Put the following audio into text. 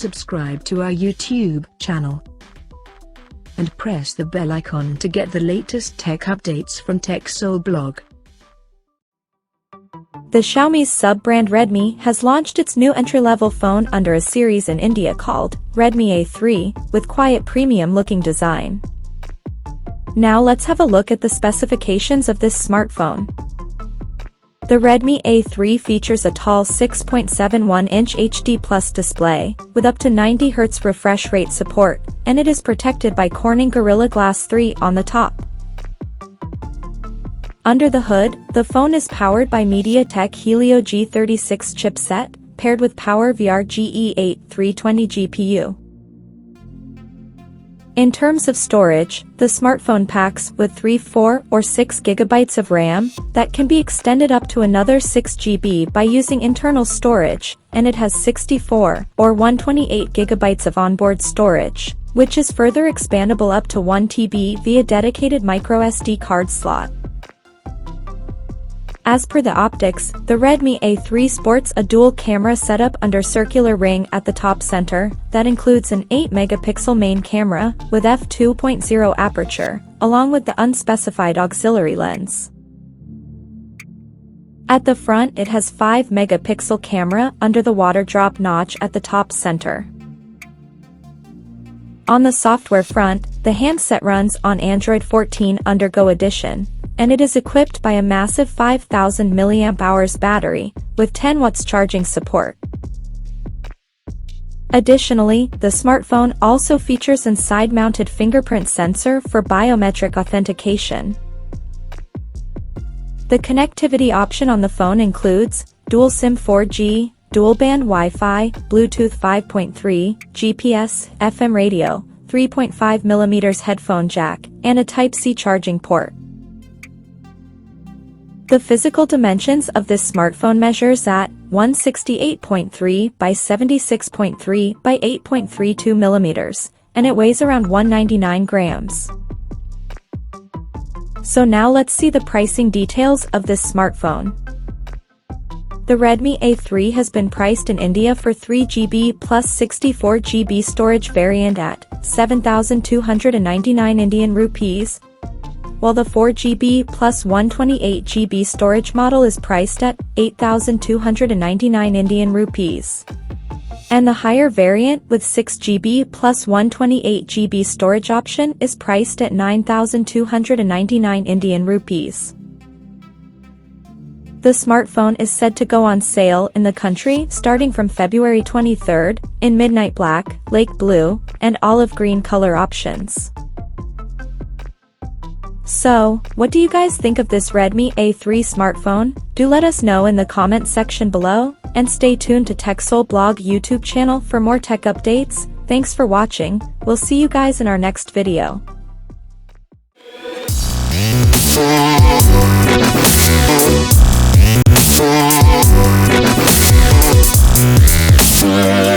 subscribe to our YouTube channel and press the bell icon to get the latest tech updates from TechSole Blog. The Xiaomi's sub-brand Redmi has launched its new entry-level phone under a series in India called Redmi A3, with quiet premium-looking design. Now let's have a look at the specifications of this smartphone. The Redmi A3 features a tall 6.71-inch HD Plus display, with up to 90 Hz refresh rate support, and it is protected by Corning Gorilla Glass 3 on the top. Under the hood, the phone is powered by MediaTek Helio G36 chipset, paired with PowerVR GE8 320 GPU. In terms of storage, the smartphone packs with 3, 4, or 6 GB of RAM that can be extended up to another 6 GB by using internal storage, and it has 64 or 128 GB of onboard storage, which is further expandable up to 1 TB via dedicated microSD card slot. As per the optics, the Redmi A3 sports a dual-camera setup under circular ring at the top center that includes an 8-megapixel main camera with f2.0 aperture, along with the unspecified auxiliary lens. At the front it has 5-megapixel camera under the water drop notch at the top center. On the software front, the handset runs on Android 14 under Go Edition, and it is equipped by a massive 5000 mAh battery, with 10 watts charging support. Additionally, the smartphone also features an side-mounted fingerprint sensor for biometric authentication. The connectivity option on the phone includes dual SIM 4G, dual-band Wi-Fi, Bluetooth 5.3, GPS, FM radio, 3.5mm headphone jack, and a Type-C charging port. The physical dimensions of this smartphone measures at 168.3 by 76.3 by 8.32 millimeters, and it weighs around 199 grams. So now let's see the pricing details of this smartphone. The Redmi A3 has been priced in India for 3GB plus 64GB storage variant at 7,299 Indian rupees, while the 4GB plus 128GB storage model is priced at 8,299 Indian rupees. And the higher variant with 6GB plus 128GB storage option is priced at 9,299 Indian rupees. The smartphone is said to go on sale in the country starting from February 23rd, in midnight black, lake blue, and olive green color options. So, what do you guys think of this Redmi A3 smartphone? Do let us know in the comment section below, and stay tuned to TechSole Blog YouTube channel for more tech updates. Thanks for watching, we'll see you guys in our next video. Yeah.